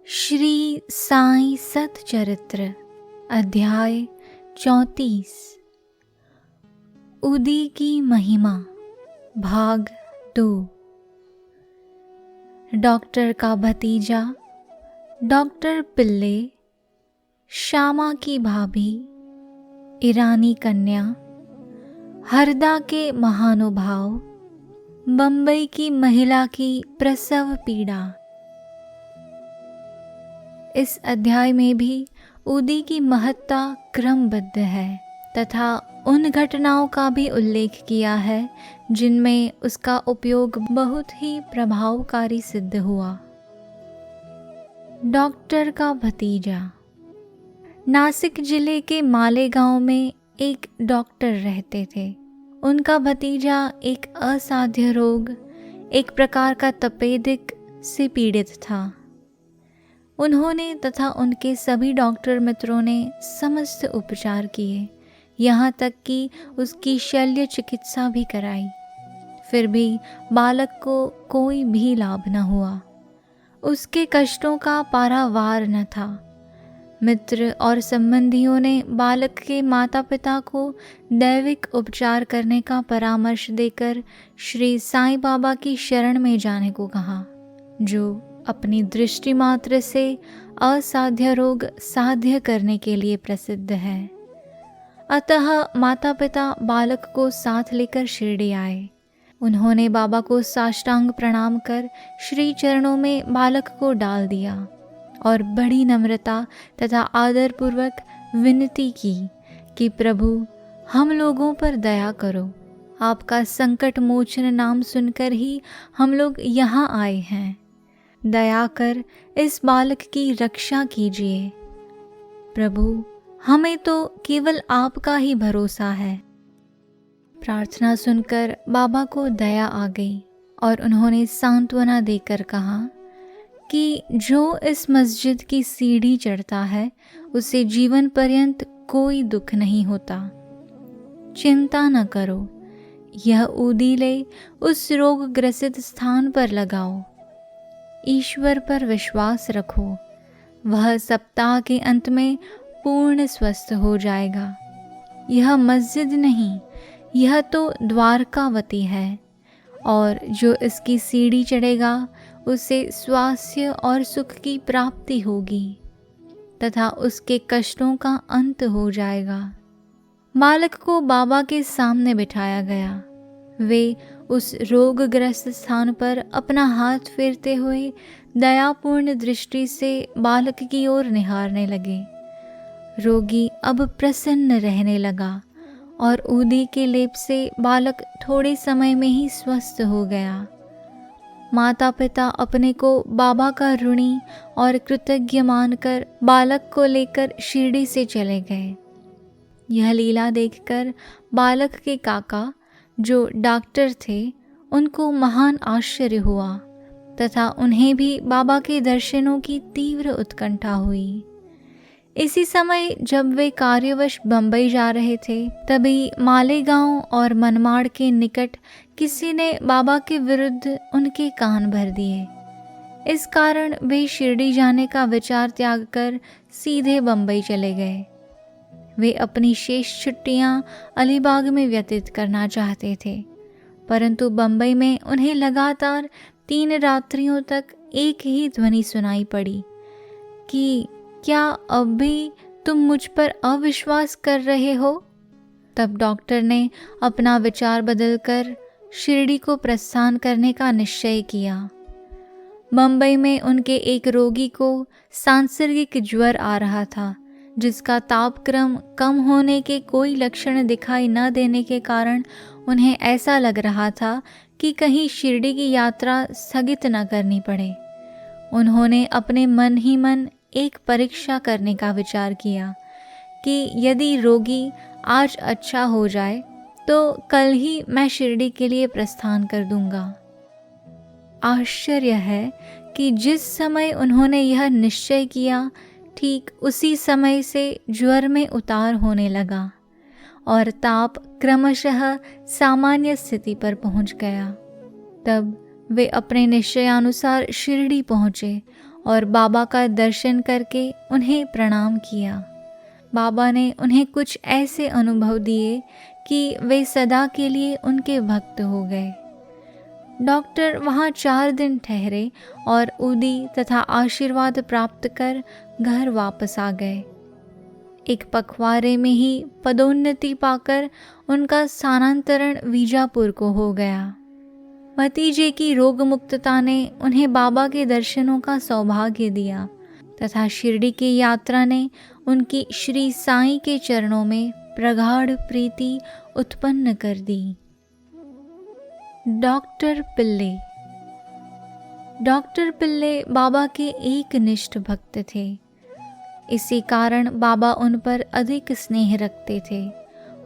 श्री साई सतचरित्र अध्याय 34 उदी की महिमा भाग 2। डॉक्टर का भतीजा, डॉक्टर पिल्ले, श्यामा की भाभी, ईरानी कन्या, हरदा के महानुभाव, बंबई की महिला की प्रसव पीड़ा। इस अध्याय में भी उदी की महत्ता क्रमबद्ध है तथा उन घटनाओं का भी उल्लेख किया है जिनमें उसका उपयोग बहुत ही प्रभावकारी सिद्ध हुआ। डॉक्टर का भतीजा। नासिक जिले के मालेगांव में एक डॉक्टर रहते थे। उनका भतीजा एक असाध्य रोग, एक प्रकार का तपेदिक से पीड़ित था। उन्होंने तथा उनके सभी डॉक्टर मित्रों ने समस्त उपचार किए, यहाँ तक कि उसकी शल्य चिकित्सा भी कराई, फिर भी बालक को कोई भी लाभ न हुआ। उसके कष्टों का पारावार न था। मित्र और संबंधियों ने बालक के माता पिता को दैविक उपचार करने का परामर्श देकर श्री साईं बाबा की शरण में जाने को कहा, जो अपनी दृष्टि मात्र से असाध्य रोग साध्य करने के लिए प्रसिद्ध है। अतः माता पिता बालक को साथ लेकर शिरडी आए। उन्होंने बाबा को साष्टांग प्रणाम कर श्री चरणों में बालक को डाल दिया और बड़ी नम्रता तथा आदरपूर्वक विनती की कि प्रभु, हम लोगों पर दया करो। आपका संकट मोचन नाम सुनकर ही हम लोग यहाँ आए हैं। दया कर इस बालक की रक्षा कीजिए। प्रभु, हमें तो केवल आपका ही भरोसा है। प्रार्थना सुनकर बाबा को दया आ गई और उन्होंने सांत्वना देकर कहा कि जो इस मस्जिद की सीढ़ी चढ़ता है उसे जीवन पर्यंत कोई दुख नहीं होता। चिंता न करो, यह उदीले उस रोग ग्रसित स्थान पर लगाओ। ईश्वर पर विश्वास रखो, वह सप्ताह के अंत में पूर्ण स्वस्थ हो जाएगा। यह मस्जिद नहीं, यह तो द्वारकावती है, और जो इसकी सीढ़ी चढ़ेगा उसे स्वास्थ्य और सुख की प्राप्ति होगी तथा उसके कष्टों का अंत हो जाएगा। बालक को बाबा के सामने बिठाया गया। वे उस रोगग्रस्त स्थान पर अपना हाथ फेरते हुए दयापूर्ण दृष्टि से बालक की ओर निहारने लगे। रोगी अब प्रसन्न रहने लगा और उदी के लेप से बालक थोड़े समय में ही स्वस्थ हो गया। माता पिता अपने को बाबा का ऋणी और कृतज्ञ मानकर बालक को लेकर शिरडी से चले गए। यह लीला देखकर बालक के काका, जो डॉक्टर थे, उनको महान आश्चर्य हुआ तथा उन्हें भी बाबा के दर्शनों की तीव्र उत्कंठा हुई। इसी समय जब वे कार्यवश बंबई जा रहे थे, तभी मालेगांव और मनमाड़ के निकट किसी ने बाबा के विरुद्ध उनके कान भर दिए। इस कारण वे शिरडी जाने का विचार त्याग कर सीधे बंबई चले गए। वे अपनी शेष छुट्टियां अलीबाग में व्यतीत करना चाहते थे, परंतु बंबई में उन्हें लगातार 3 रात्रियों तक एक ही ध्वनि सुनाई पड़ी कि क्या अब भी तुम मुझ पर अविश्वास कर रहे हो? तब डॉक्टर ने अपना विचार बदलकर शिरडी को प्रस्थान करने का निश्चय किया। बंबई में उनके एक रोगी को सांसर्गिक ज्वर आ रहा था, जिसका तापक्रम कम होने के कोई लक्षण दिखाई न देने के कारण उन्हें ऐसा लग रहा था कि कहीं शिरडी की यात्रा स्थगित न करनी पड़े। उन्होंने अपने मन ही मन एक परीक्षा करने का विचार किया कि यदि रोगी आज अच्छा हो जाए तो कल ही मैं शिरडी के लिए प्रस्थान कर दूंगा। आश्चर्य है कि जिस समय उन्होंने यह निश्चय किया, ठीक उसी समय से ज्वर में उतार होने लगा और ताप क्रमशः सामान्य स्थिति पर पहुंच गया। तब वे अपने निश्चयानुसार शिरडी पहुँचे और बाबा का दर्शन करके उन्हें प्रणाम किया। बाबा ने उन्हें कुछ ऐसे अनुभव दिए कि वे सदा के लिए उनके भक्त हो गए। डॉक्टर वहाँ 4 दिन ठहरे और उदी तथा आशीर्वाद प्राप्त कर घर वापस आ गए। एक पखवाड़े में ही पदोन्नति पाकर उनका स्थानांतरण वीजापुर को हो गया। भतीजे की रोग मुक्तता ने उन्हें बाबा के दर्शनों का सौभाग्य दिया तथा शिरडी की यात्रा ने उनकी श्री साईं के चरणों में प्रगाढ़ प्रीति उत्पन्न कर दी। डॉक्टर पिल्ले बाबा के एक निष्ठ भक्त थे। इसी कारण बाबा उन पर अधिक स्नेह रखते थे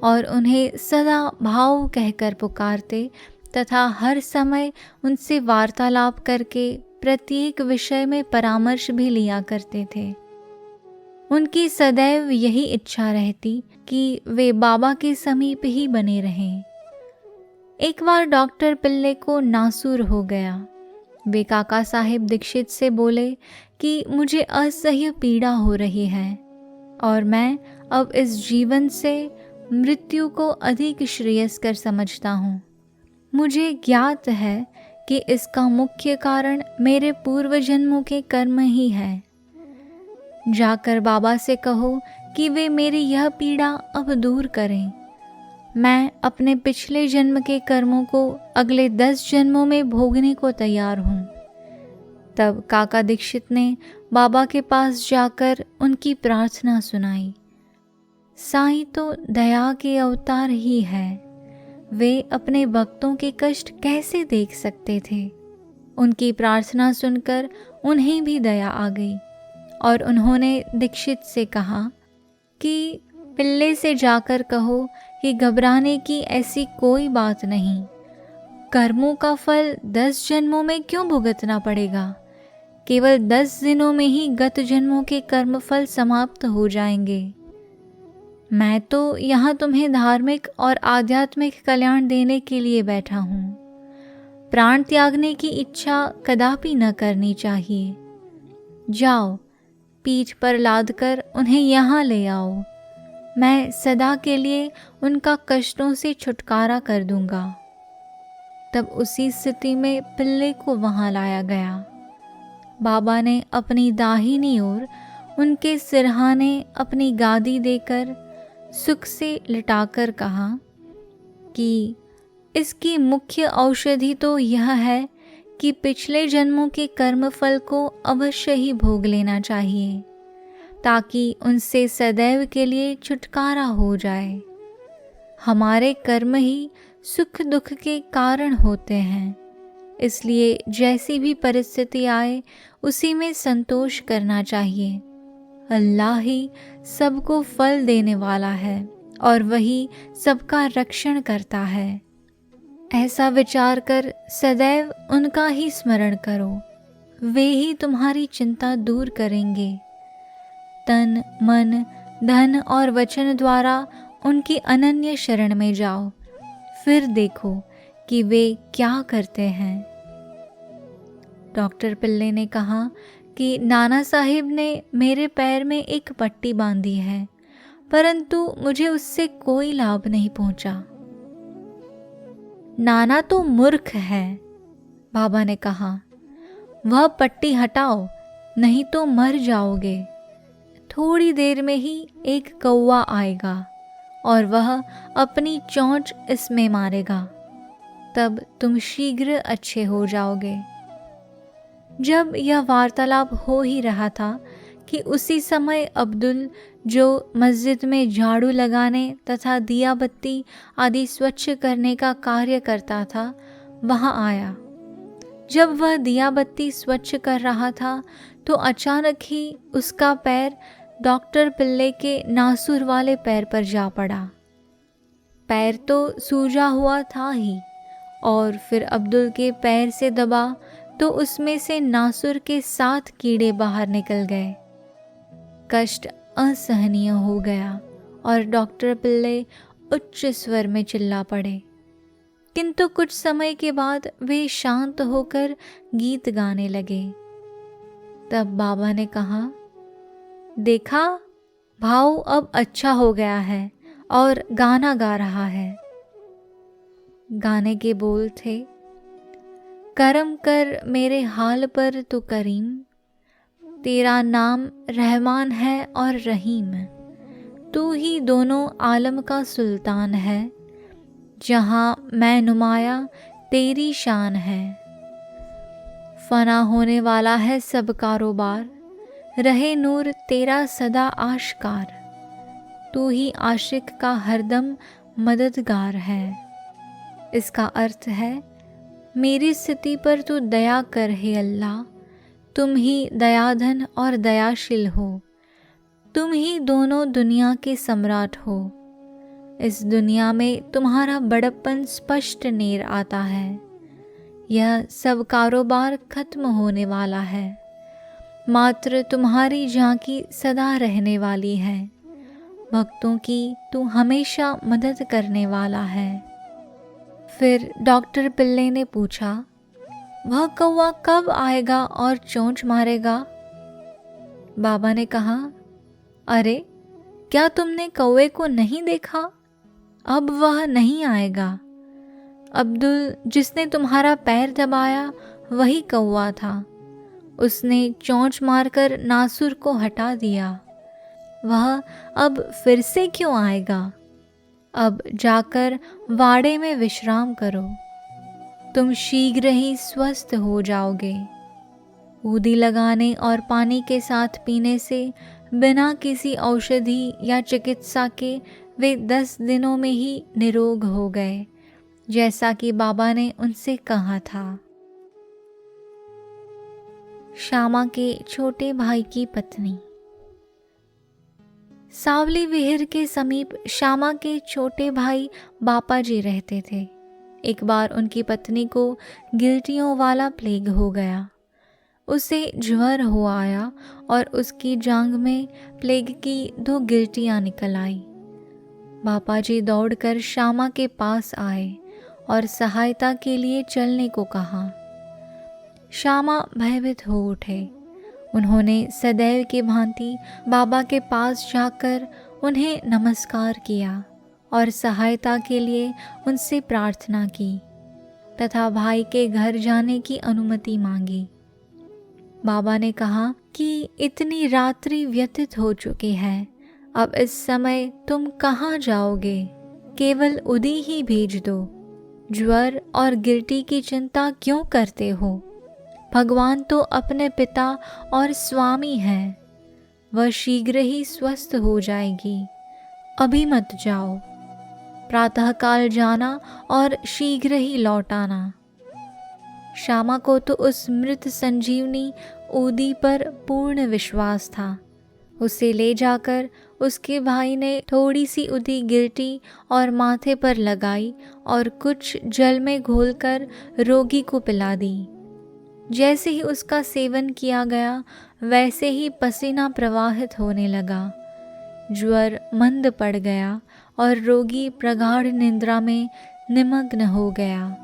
और उन्हें सदा भाव कहकर पुकारते तथा हर समय उनसे वार्तालाप करके प्रत्येक विषय में परामर्श भी लिया करते थे। उनकी सदैव यही इच्छा रहती कि वे बाबा के समीप ही बने रहें। एक बार डॉक्टर पिल्ले को नासूर हो गया। वे काका साहेब दीक्षित से बोले कि मुझे असह्य पीड़ा हो रही है और मैं अब इस जीवन से मृत्यु को अधिक श्रेयस्कर समझता हूँ। मुझे ज्ञात है कि इसका मुख्य कारण मेरे पूर्व जन्मों के कर्म ही है। जाकर बाबा से कहो कि वे मेरी यह पीड़ा अब दूर करें। मैं अपने पिछले जन्म के कर्मों को अगले 10 जन्मों में भोगने को तैयार हूँ। तब काका दीक्षित ने बाबा के पास जाकर उनकी प्रार्थना सुनाई। साईं तो दया के अवतार ही है। वे अपने भक्तों के कष्ट कैसे देख सकते थे। उनकी प्रार्थना सुनकर उन्हें भी दया आ गई और उन्होंने दीक्षित से कहा कि पिल्ले से जाकर कहो कि घबराने की ऐसी कोई बात नहीं। कर्मों का फल 10 जन्मों में क्यों भुगतना पड़ेगा। केवल 10 दिनों में ही गत जन्मों के कर्म फल समाप्त हो जाएंगे। मैं तो यहाँ तुम्हें धार्मिक और आध्यात्मिक कल्याण देने के लिए बैठा हूँ। प्राण त्यागने की इच्छा कदापि न करनी चाहिए। जाओ, पीठ पर लादकर उन्हें यहाँ ले आओ। मैं सदा के लिए उनका कष्टों से छुटकारा कर दूंगा। तब उसी स्थिति में पिल्ले को वहाँ लाया गया। बाबा ने अपनी दाहिनी ओर उनके सिरहाने अपनी गादी देकर सुख से लिटाकर कहा कि इसकी मुख्य औषधि तो यह है कि पिछले जन्मों के कर्मफल को अवश्य ही भोग लेना चाहिए ताकि उनसे सदैव के लिए छुटकारा हो जाए। हमारे कर्म ही सुख दुख के कारण होते हैं, इसलिए जैसी भी परिस्थिति आए उसी में संतोष करना चाहिए। अल्लाह ही सबको फल देने वाला है और वही सबका रक्षण करता है। ऐसा विचार कर सदैव उनका ही स्मरण करो। वे ही तुम्हारी चिंता दूर करेंगे। तन मन धन और वचन द्वारा उनकी अनन्य शरण में जाओ, फिर देखो कि वे क्या करते हैं। डॉक्टर पिल्ले ने कहा कि नाना साहिब ने मेरे पैर में एक पट्टी बांधी है, परंतु मुझे उससे कोई लाभ नहीं पहुंचा। नाना तो मूर्ख है, बाबा ने कहा। वह पट्टी हटाओ, नहीं तो मर जाओगे। थोड़ी देर में ही एक कौवा आएगा और वह अपनी चोंच इसमें मारेगा, तब तुम शीघ्र अच्छे हो जाओगे। जब यह वार्तालाप हो ही रहा था कि उसी समय अब्दुल, जो मस्जिद में झाड़ू लगाने तथा दिया बत्ती आदि स्वच्छ करने का कार्य करता था, वहाँ आया। जब वह दिया बत्ती स्वच्छ कर रहा था तो अचानक ही उसका पैर डॉक्टर पिल्ले के नासूर वाले पैर पर जा पड़ा। पैर तो सूजा हुआ था ही, और फिर अब्दुल के पैर से दबा तो उसमें से नासुर के 7 कीड़े बाहर निकल गए। कष्ट असहनीय हो गया और डॉक्टर पिल्ले उच्च स्वर में चिल्ला पड़े, किंतु कुछ समय के बाद वे शांत होकर गीत गाने लगे। तब बाबा ने कहा, देखा, भाव अब अच्छा हो गया है और गाना गा रहा है। गाने के बोल थे, करम कर मेरे हाल पर तू करीम, तेरा नाम रहमान है और रहीम, तू ही दोनों आलम का सुल्तान है, जहाँ मैं नुमाया तेरी शान है। फना होने वाला है सब कारोबार, रहे नूर तेरा सदा आश्कार, तू ही आशिक का हरदम मददगार है। इसका अर्थ है, मेरी स्थिति पर तू दया कर हे अल्लाह, तुम ही दयाधन और दयाशील हो, तुम ही दोनों दुनिया के सम्राट हो। इस दुनिया में तुम्हारा बड़प्पन स्पष्ट नेर आता है। यह सब कारोबार खत्म होने वाला है, मात्र तुम्हारी झांकी सदा रहने वाली है। भक्तों की तू हमेशा मदद करने वाला है। फिर डॉक्टर पिल्ले ने पूछा, वह कौवा कब आएगा और चोंच मारेगा? बाबा ने कहा, अरे क्या तुमने कौवे को नहीं देखा? अब वह नहीं आएगा। अब्दुल, जिसने तुम्हारा पैर दबाया, वही कौवा था। उसने चोंच मारकर नासुर को हटा दिया। वह अब फिर से क्यों आएगा? अब जाकर वाड़े में विश्राम करो, तुम शीघ्र ही स्वस्थ हो जाओगे। ऊदी लगाने और पानी के साथ पीने से बिना किसी औषधि या चिकित्सा के वे 10 दिनों में ही निरोग हो गए, जैसा कि बाबा ने उनसे कहा था। श्यामा के छोटे भाई की पत्नी। सावली विहिर के समीप श्यामा के छोटे भाई बापा जी रहते थे। एक बार उनकी पत्नी को गिल्टियों वाला प्लेग हो गया। उसे ज्वर हो आया और उसकी जांघ में प्लेग की 2 गिल्टियां निकल आई। बापा जी दौड़कर श्यामा के पास आए और सहायता के लिए चलने को कहा। श्यामा भयभीत हो उठे। उन्होंने सदैव की भांति बाबा के पास जाकर उन्हें नमस्कार किया और सहायता के लिए उनसे प्रार्थना की तथा भाई के घर जाने की अनुमति मांगी। बाबा ने कहा कि इतनी रात्रि व्यतीत हो चुकी है, अब इस समय तुम कहाँ जाओगे? केवल उदी ही भेज दो। ज्वर और गिल्टी की चिंता क्यों करते हो? भगवान तो अपने पिता और स्वामी हैं, वह शीघ्र ही स्वस्थ हो जाएगी। अभी मत जाओ, प्रातःकाल जाना और शीघ्र ही लौट आना। श्यामा को तो उस मृत संजीवनी ऊदी पर पूर्ण विश्वास था। उसे ले जाकर उसके भाई ने थोड़ी सी उदी गिल्टी और माथे पर लगाई और कुछ जल में घोलकर रोगी को पिला दी। जैसे ही उसका सेवन किया गया, वैसे ही पसीना प्रवाहित होने लगा। ज्वर मंद पड़ गया और रोगी प्रगाढ़ निद्रा में निमग्न हो गया।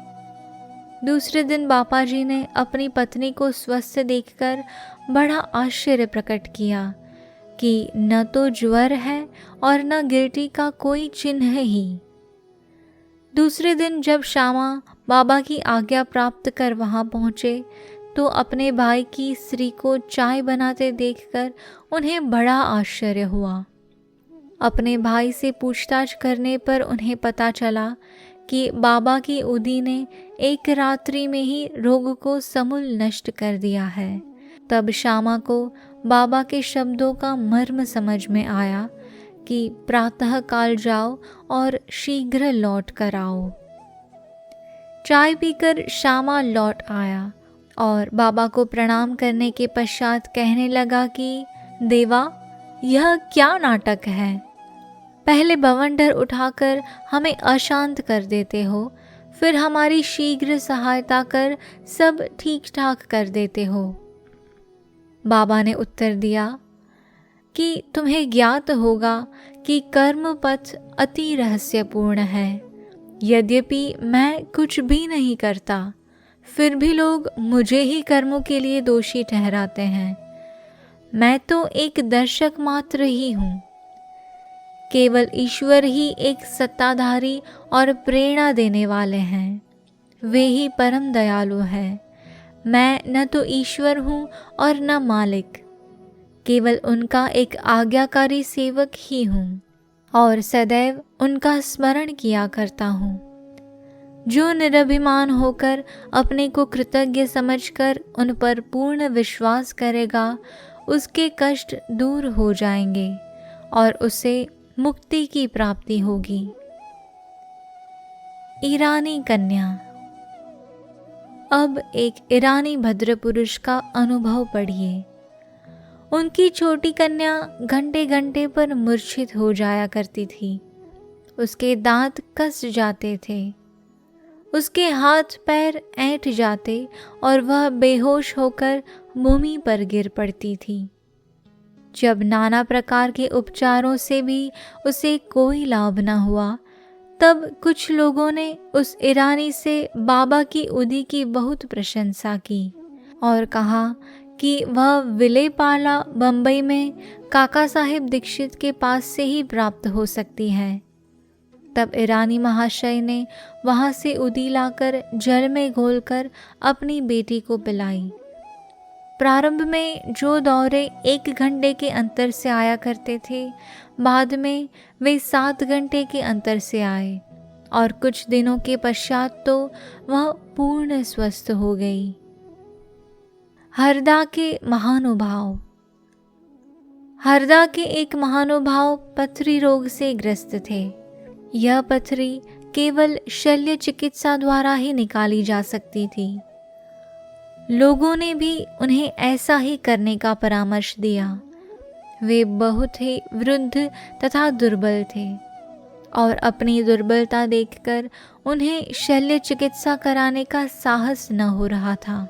दूसरे दिन बापा जी ने अपनी पत्नी को स्वस्थ देखकर बड़ा आश्चर्य प्रकट किया कि न तो ज्वर है और न गिल्टी का कोई चिन्ह ही। दूसरे दिन जब श्यामा बाबा की आज्ञा प्राप्त कर वहां पहुंचे तो अपने भाई की स्त्री को चाय बनाते देखकर उन्हें बड़ा आश्चर्य हुआ। अपने भाई से पूछताछ करने पर उन्हें पता चला कि बाबा की उदी ने एक रात्रि में ही रोग को समूल नष्ट कर दिया है। तब श्यामा को बाबा के शब्दों का मर्म समझ में आया कि प्रातः काल जाओ और शीघ्र लौट कर आओ। चाय पीकर श्यामा लौट आया और बाबा को प्रणाम करने के पश्चात कहने लगा कि देवा, यह क्या नाटक है? पहले बवंडर उठाकर हमें अशांत कर देते हो, फिर हमारी शीघ्र सहायता कर सब ठीक ठाक कर देते हो। बाबा ने उत्तर दिया कि तुम्हें ज्ञात होगा कि कर्म पथ अति रहस्यपूर्ण है। यद्यपि मैं कुछ भी नहीं करता, फिर भी लोग मुझे ही कर्मों के लिए दोषी ठहराते हैं। मैं तो एक दर्शक मात्र ही हूँ। केवल ईश्वर ही एक सत्ताधारी और प्रेरणा देने वाले हैं। वे ही परम दयालु हैं। मैं न तो ईश्वर हूँ और न मालिक, केवल उनका एक आज्ञाकारी सेवक ही हूँ और सदैव उनका स्मरण किया करता हूँ। जो निरभिमान होकर अपने को कृतज्ञ समझकर उन पर पूर्ण विश्वास करेगा, उसके कष्ट दूर हो जाएंगे और उसे मुक्ति की प्राप्ति होगी। ईरानी कन्या। अब एक ईरानी भद्र पुरुष का अनुभव पढ़िए। उनकी छोटी कन्या घंटे घंटे पर मूर्छित हो जाया करती थी। उसके दांत कस जाते थे, उसके हाथ पैर ऐंठ जाते और वह बेहोश होकर भूमि पर गिर पड़ती थी। जब नाना प्रकार के उपचारों से भी उसे कोई लाभ न हुआ, तब कुछ लोगों ने उस ईरानी से बाबा की उदी की बहुत प्रशंसा की और कहा कि वह विलेपाला बम्बई में काका साहेब दीक्षित के पास से ही प्राप्त हो सकती है। तब ईरानी महाशय ने वहाँ से उदी लाकर जल में घोलकर अपनी बेटी को पिलाई। प्रारंभ में जो दौरे 1 घंटे के अंतर से आया करते थे, बाद में वे 7 घंटे के अंतर से आए और कुछ दिनों के पश्चात तो वह पूर्ण स्वस्थ हो गई। हरदा के महानुभाव। हरदा के एक महानुभाव पथरी रोग से ग्रस्त थे। यह पथरी केवल शल्य चिकित्सा द्वारा ही निकाली जा सकती थी। लोगों ने भी उन्हें ऐसा ही करने का परामर्श दिया। वे बहुत ही वृद्ध तथा दुर्बल थे और अपनी दुर्बलता देखकर उन्हें शल्य चिकित्सा कराने का साहस न हो रहा था।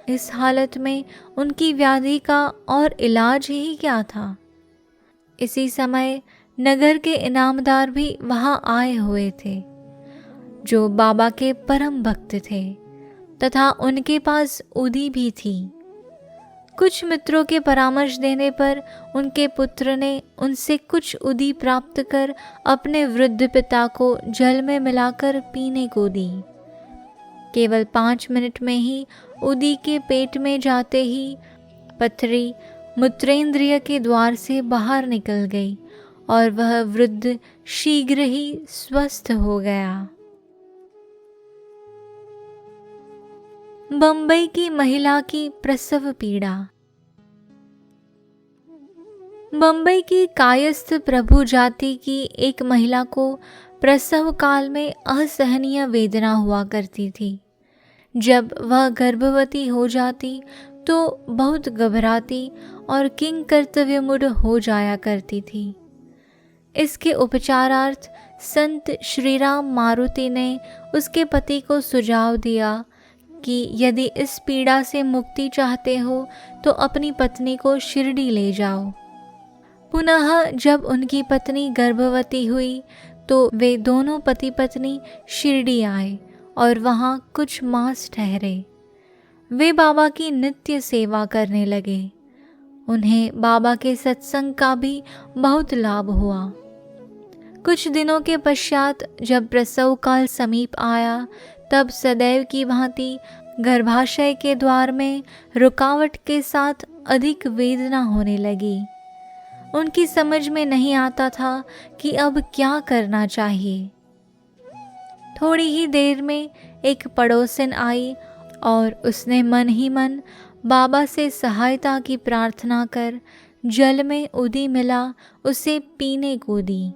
इस हालत में उनकी व्याधि का और इलाज ही क्या था। इसी समय नगर के इनामदार भी वहां आए हुए थे, जो बाबा के परम भक्त थे तथा उनके पास उदी भी थी। कुछ मित्रों के परामर्श देने पर उनके पुत्र ने उनसे कुछ उदी प्राप्त कर अपने वृद्ध पिता को जल में मिलाकर पीने को दी। केवल 5 मिनट में ही उदी के पेट में जाते ही पथरी मूत्रेंद्रिय के द्वार से बाहर निकल गई और वह वृद्ध शीघ्र ही स्वस्थ हो गया। बंबई की महिला की प्रसव पीड़ा। बंबई की कायस्थ प्रभु जाति की एक महिला को प्रसव काल में असहनीय वेदना हुआ करती थी। जब वह गर्भवती हो जाती तो बहुत घबराती और किंग कर्तव्यमुड हो जाया करती थी। इसके उपचारार्थ संत श्रीराम मारुति ने उसके पति को सुझाव दिया कि यदि इस पीड़ा से मुक्ति चाहते हो तो अपनी पत्नी को शिरडी ले जाओ। पुनः जब उनकी पत्नी गर्भवती हुई तो वे दोनों पति पत्नी शिरडी आए और वहाँ कुछ मास ठहरे। वे बाबा की नित्य सेवा करने लगे। उन्हें बाबा के सत्संग का भी बहुत लाभ हुआ। कुछ दिनों के पश्चात जब प्रसव काल समीप आया, तब सदैव की भांति गर्भाशय के द्वार में रुकावट के साथ अधिक वेदना होने लगी। उनकी समझ में नहीं आता था कि अब क्या करना चाहिए। थोड़ी ही देर में एक पड़ोसन आई और उसने मन ही मन बाबा से सहायता की प्रार्थना कर जल में उदी मिला उसे पीने को दी।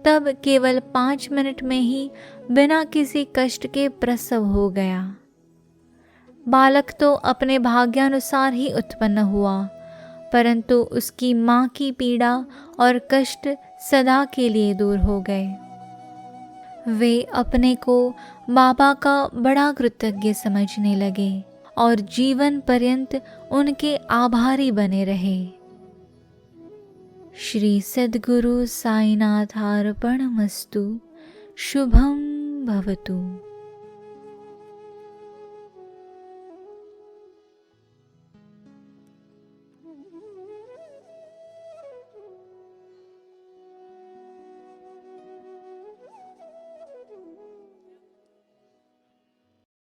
तब केवल 5 मिनट में ही बिना किसी कष्ट के प्रसव हो गया। बालक तो अपने भाग्यानुसार ही उत्पन्न हुआ, परंतु उसकी माँ की पीड़ा और कष्ट सदा के लिए दूर हो गए। वे अपने को बाबा का बड़ा कृतज्ञ समझने लगे और जीवन पर्यंत उनके आभारी बने रहे। श्री सद्गुरु साईनाथार्पणमस्तु। शुभम भवतु।